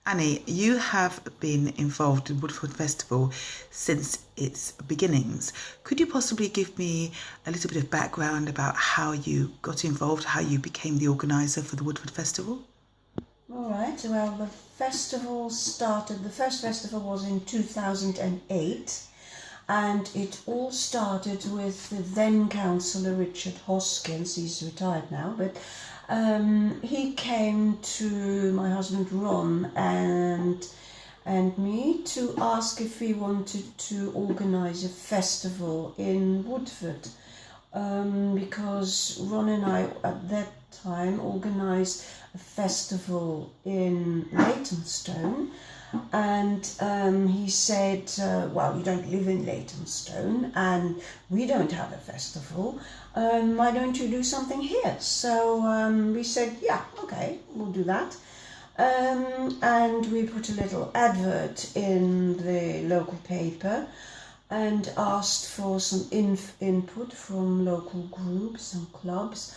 Annie, you have been involved in Woodford Festival since its beginnings. Could you possibly give me a little bit of background about how you got involved, how you became the organiser for the Woodford Festival? All right, well, the first festival was in 2008, and it all started with the then councillor Richard Hoskins. He's retired now, but he came to my husband Ron and me to ask if we wanted to organise a festival in Woodford, because Ron and I at that time organised a festival in Leytonstone, and he said, well, you don't live in Leytonstone and we don't have a festival, why don't you do something here? So we said, yeah, okay, we'll do that. And we put a little advert in the local paper and asked for some input from local groups and clubs.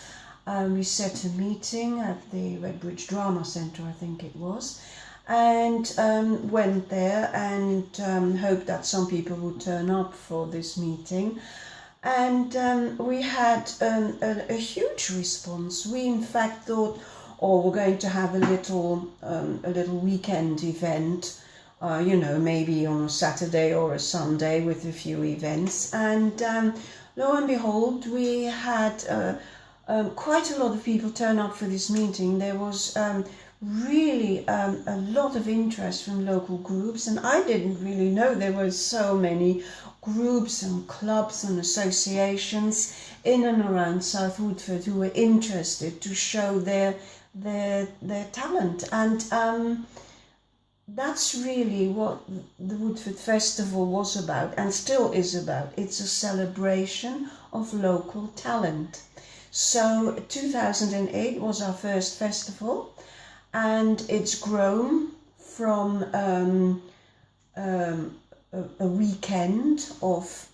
We set a meeting at the Redbridge Drama Centre, I think it was, and went there and hoped that some people would turn up for this meeting. And we had a huge response. We in fact thought, oh, we're going to have a little weekend event, maybe on a Saturday or a Sunday with a few events. And lo and behold, we had quite a lot of people turn up for this meeting. There was really a lot of interest from local groups, and I didn't really know there were so many groups and clubs and associations in and around South Woodford who were interested to show their talent. And that's really what the Woodford Festival was about and still is about. It's a celebration of local talent. So 2008 was our first festival, and it's grown from a weekend of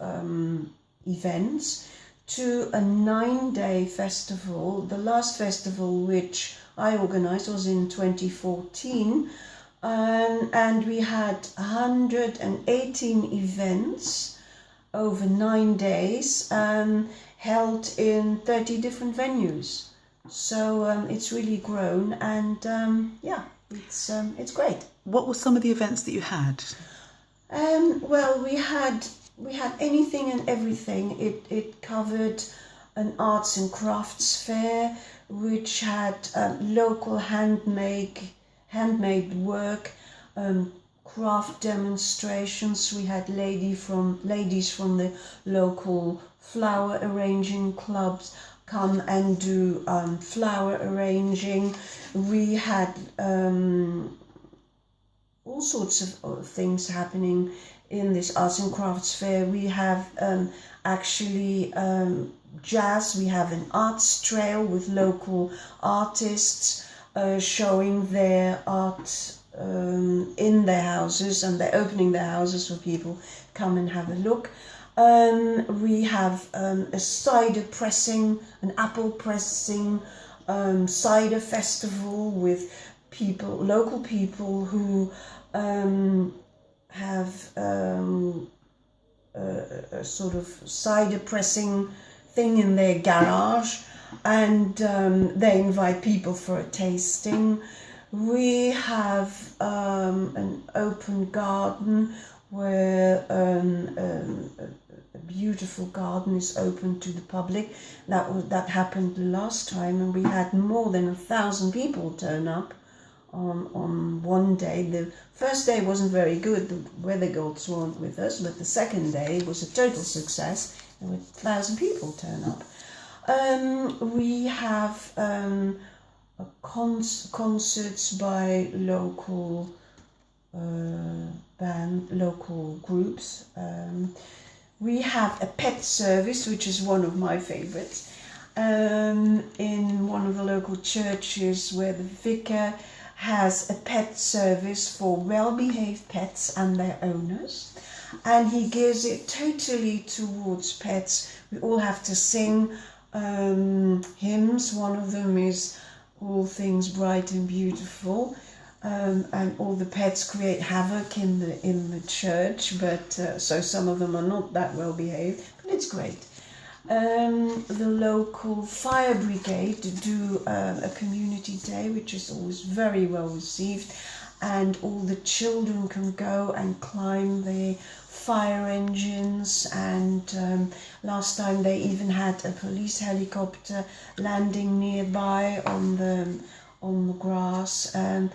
events to a 9-day festival. The last festival which I organised was in 2014, and we had 118 events over 9 days, held in 30 different venues. So it's really grown, and it's great. What were some of the events that you had? Well, we had anything and everything. It covered an arts and crafts fair, which had local handmade work, craft demonstrations. We had ladies from the local flower arranging clubs come and do flower arranging. We had all sorts of things happening in this arts and crafts fair. We have jazz. We have an arts trail with local artists showing their art in their houses, and they're opening their houses for people come and have a look. We have a cider pressing, an apple pressing cider festival with local people who have a sort of cider pressing thing in their garage, and they invite people for a tasting. We have an open garden where a beautiful garden is open to the public. That happened last time, and we had more than 1,000 people turn up on one day. The first day wasn't very good, the weather gods weren't with us, but the second day was a total success, and 1,000 people turn up. We have concerts by local local groups. We have a pet service, which is one of my favorites, in one of the local churches, where the vicar has a pet service for well-behaved pets and their owners, and he gives it totally towards pets. We all have to sing hymns. One of them is All Things Bright and Beautiful, and all the pets create havoc in the church, but so some of them are not that well behaved, but it's great. The local fire brigade do a community day, which is always very well received, and all the children can go and climb the fire engines, and last time they even had a police helicopter landing nearby on the grass, and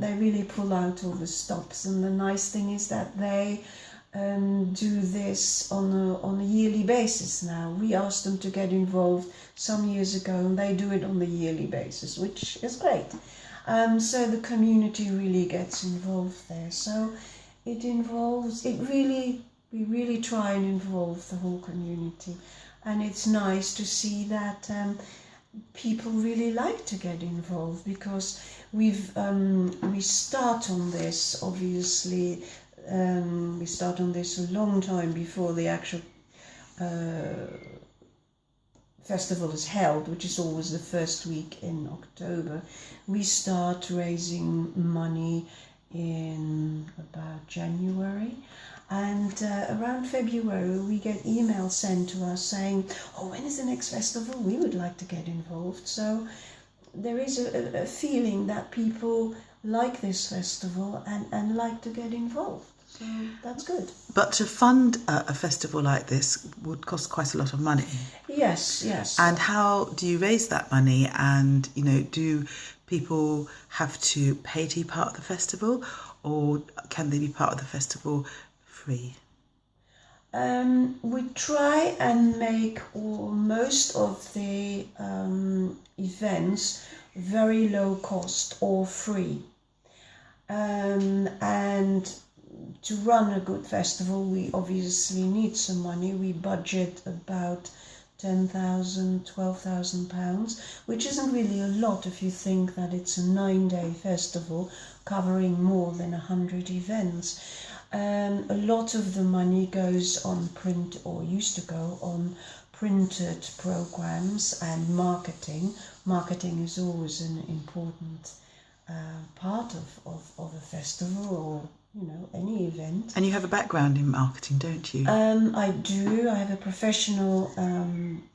they really pull out all the stops. And the nice thing is that they do this on a yearly basis now. We asked them to get involved some years ago, and they do it on the yearly basis, which is great. So the community really gets involved there. So we really try and involve the whole community, and it's nice to see that people really like to get involved, because we start on this, obviously. We start on this a long time before the actual festival is held, which is always the first week in October. We start raising money in about January, and around February we get emails sent to us saying, oh, when is the next festival? We would like to get involved. So there is a feeling that people like this festival and like to get involved. So that's good. But to fund a festival like this would cost quite a lot of money. Yes. And how do you raise that money? And, do people have to pay to be part of the festival, or can they be part of the festival free? We try and make most of the events very low cost or free. And to run a good festival, we obviously need some money. We budget about £10,000, £12,000, which isn't really a lot if you think that it's a 9-day festival covering more than 100 events. A lot of the money goes on print, or used to go on printed programs and marketing. Marketing is always an important part of a festival, or any event. And you have a background in marketing, don't you? I do. I have a professional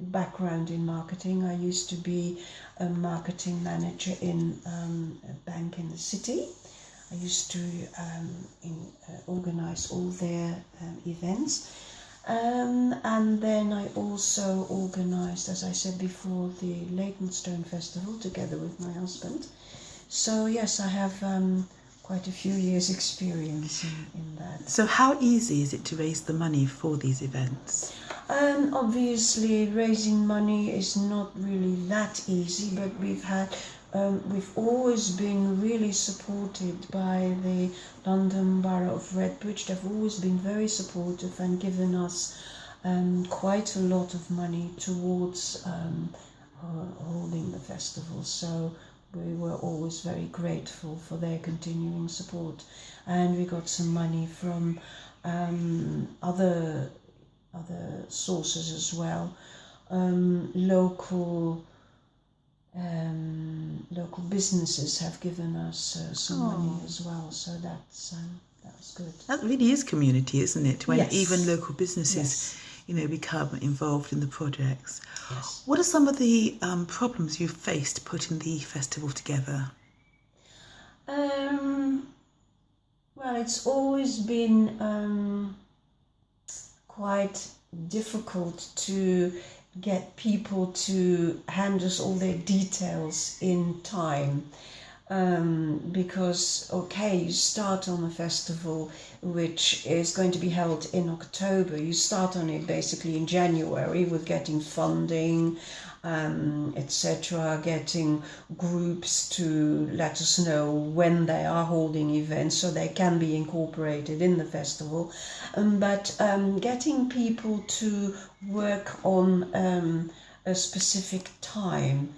background in marketing. I used to be a marketing manager in a bank in the city. I used to organise all their events. And then I also organised, as I said before, the Leytonstone Festival together with my husband. So yes, I have quite a few years' experience in that. So how easy is it to raise the money for these events? Obviously, raising money is not really that easy, but we've always been really supported by the London Borough of Redbridge. They've always been very supportive and given us quite a lot of money towards holding the festival. So we were always very grateful for their continuing support, and we got some money from other sources as well. Local businesses have given us some money as well, so that was good. That really is community, isn't it? When Yes. even local businesses, become involved in the projects. Yes. What are some of the problems you've faced putting the festival together? Well, it's always been quite difficult to get people to hand us all their details in time. Because, you start on a festival which is going to be held in October. You start on it basically in January with getting funding, etc., getting groups to let us know when they are holding events so they can be incorporated in the festival. But getting people to work on a specific time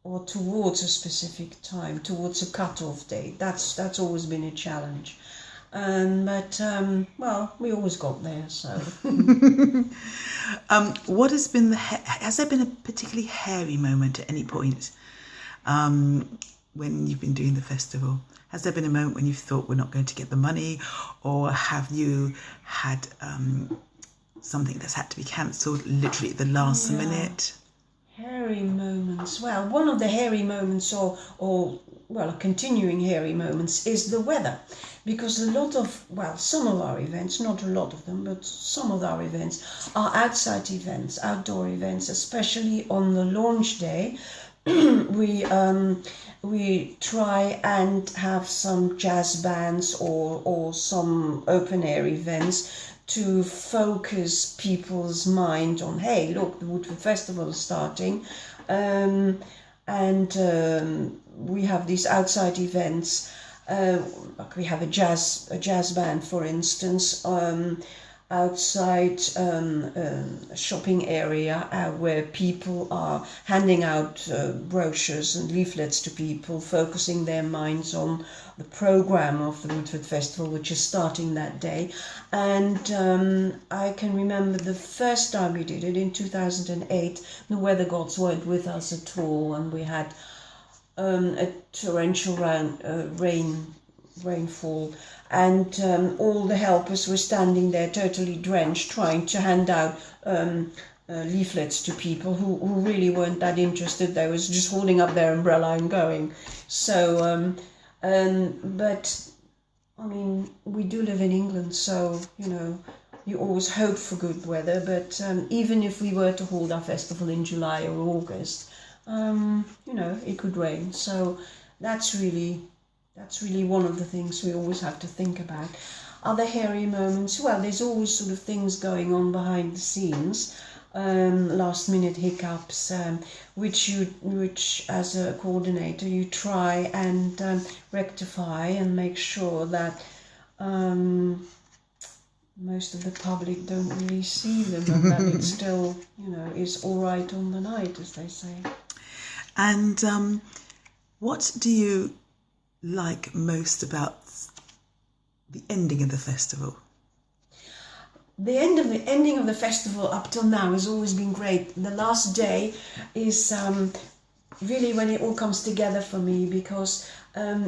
or towards a specific time, towards a cut-off date. That's always been a challenge. But we always got there, so. What has been has there been a particularly hairy moment at any point when you've been doing the festival? Has there been a moment when you've thought we're not going to get the money, or have you had something that's had to be cancelled literally at the last minute? Hairy moments. Well, one of the hairy moments, or continuing hairy moments, is the weather, because a lot of, some of our events, not a lot of them, but some of our events are outside events, outdoor events, especially on the launch day. We try and have some jazz bands or some open air events to focus people's mind on, hey, look, the Woodford Festival is starting, and we have these outside events. Like we have a jazz band, for instance, outside a shopping area where people are handing out brochures and leaflets to people, focusing their minds on the program of the Woodford Festival, which is starting that day. And I can remember the first time we did it in 2008, the weather gods weren't with us at all, and we had a torrential rainfall, and all the helpers were standing there totally drenched, trying to hand out leaflets to people who really weren't that interested. They was just holding up their umbrella and going. So, but I mean, we do live in England, so you always hope for good weather. But even if we were to hold our festival in July or August, it could rain. So that's really one of the things we always have to think about. Other hairy moments, well, there's always sort of things going on behind the scenes, last minute hiccups, which as a coordinator you try and rectify and make sure that most of the public don't really see them, and that it still, is all right on the night, as they say. And what do you like most about the ending of the festival? The ending of the festival up till now has always been great. The last day is really when it all comes together for me, because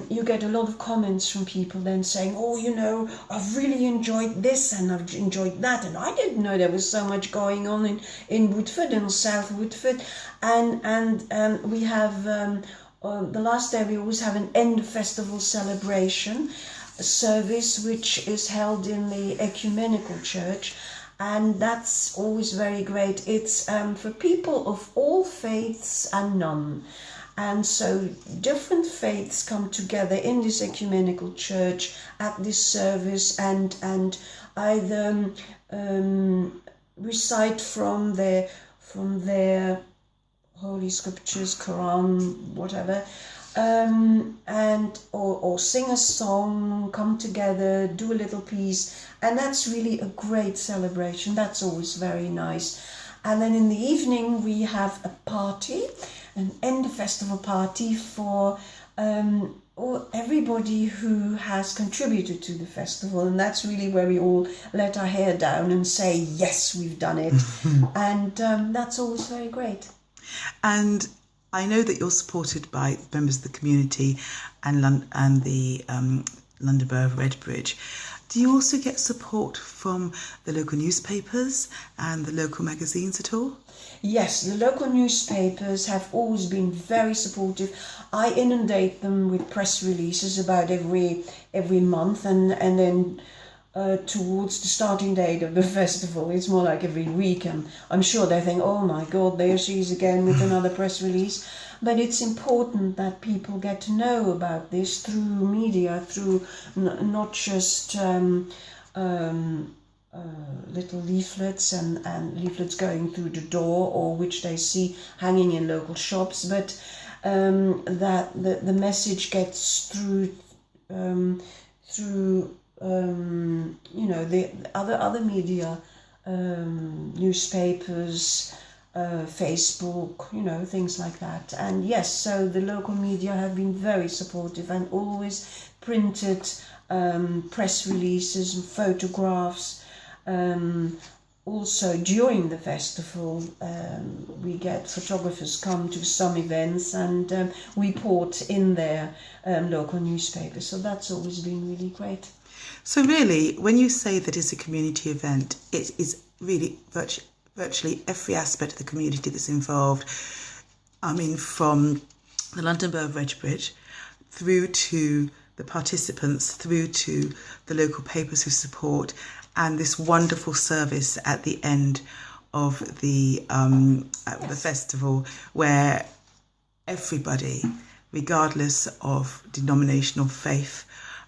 you get a lot of comments from people then saying, oh, I've really enjoyed this and I've enjoyed that, and I didn't know there was so much going on in Woodford and South Woodford. And we have the last day we always have an end of festival celebration service, which is held in the ecumenical church, and that's always very great. It's for people of all faiths and none, and so different faiths come together in this ecumenical church at this service and either recite from their holy scriptures, Quran, whatever, and or sing a song, come together, do a little piece, and that's really a great celebration. That's always very nice. And then in the evening we have a party, an end of festival party for everybody who has contributed to the festival, and that's really where we all let our hair down and say, yes, we've done it. And that's always very great. And I know that you're supported by members of the community and the London Borough of Redbridge. Do you also get support from the local newspapers and the local magazines at all? Yes, the local newspapers have always been very supportive. I inundate them with press releases about every month, and then towards the starting date of the festival, it's more like every week, and I'm sure they think, oh my God, there she is again with another press release. But it's important that people get to know about this through media, through not just little leaflets and leaflets going through the door, or which they see hanging in local shops, but that the message gets through the other media, newspapers, Facebook, things like that. And yes, so the local media have been very supportive and always printed press releases and photographs also during the festival, we get photographers come to some events and report in their local newspapers. So that's always been really great. So really, when you say that it's a community event, it is really virtually every aspect of the community that's involved. I mean, from the London Borough of Redbridge through to the participants, through to the local papers who support, and this wonderful service at the end of the festival, where everybody, regardless of denominational faith,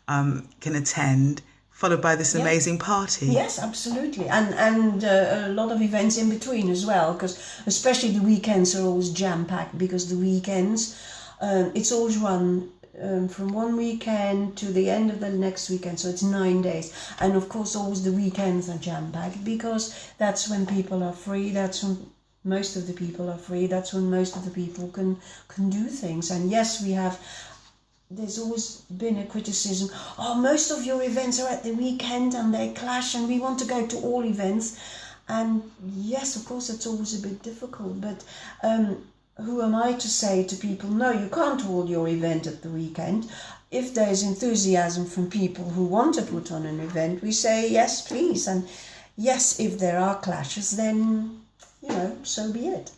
can attend, followed by this amazing party. Yes, absolutely. And a lot of events in between as well, because especially the weekends are always jam-packed, because the weekends, it's always run from one weekend to the end of the next weekend, so it's 9 days. And of course always the weekends are jam-packed, because that's when people are free, that's when most of the people are free, that's when most of the people can do things. And yes, there's always been a criticism, most of your events are at the weekend and they clash, and we want to go to all events. And yes, of course it's always a bit difficult, but who am I to say to people, no, you can't hold your event at the weekend? If there's enthusiasm from people who want to put on an event, we say, yes, please. And yes, if there are clashes, then, so be it.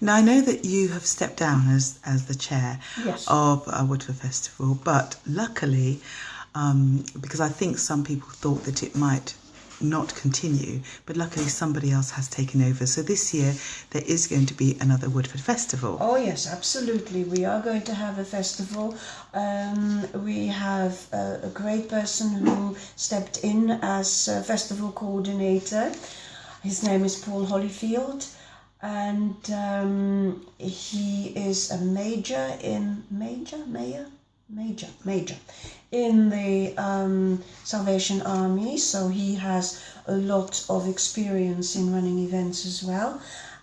Now, I know that you have stepped down as the chair of Woodford Festival, but luckily, because I think some people thought that it might not continue, but luckily somebody else has taken over. So this year there is going to be another Woodford Festival. Oh yes, absolutely. We are going to have a festival. We have a great person who stepped in as festival coordinator. His name is Paul Holyfield, and he is a major in the Salvation Army, so he has a lot of experience in running events as well,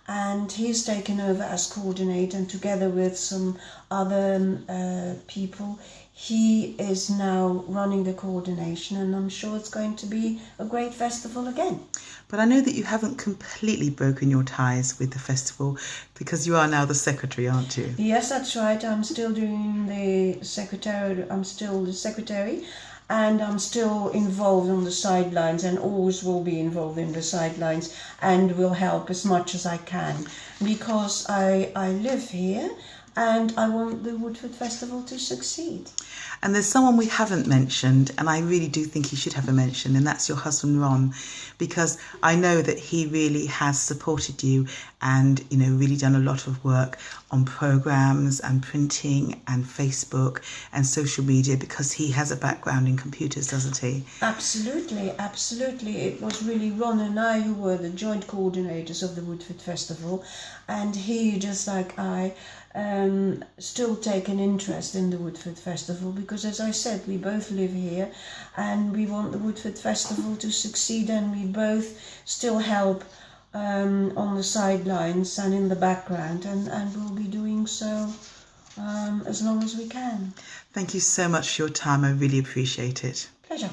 and he's taken over as coordinator, and together with some other people he is now running the coordination, and I'm sure it's going to be a great festival again. But I know that you haven't completely broken your ties with the festival, because you are now the secretary, aren't you? Yes, that's right. I'm still doing the secretary. I'm still the secretary, and I'm still involved on the sidelines, and always will be involved in the sidelines, and will help as much as I can, because I live here and I want the Woodford Festival to succeed. And there's someone we haven't mentioned, and I really do think he should have a mention, and that's your husband, Ron, because I know that he really has supported you and, really done a lot of work on programs and printing and Facebook and social media, because he has a background in computers, doesn't he? Absolutely, absolutely. It was really Ron and I who were the joint coordinators of the Woodford Festival, and he, just like I, still take an interest in the Woodford Festival, because as I said, we both live here and we want the Woodford Festival to succeed, and we both still help on the sidelines and in the background, and we'll be doing so as long as we can. Thank you so much for your time. I really appreciate it. Pleasure.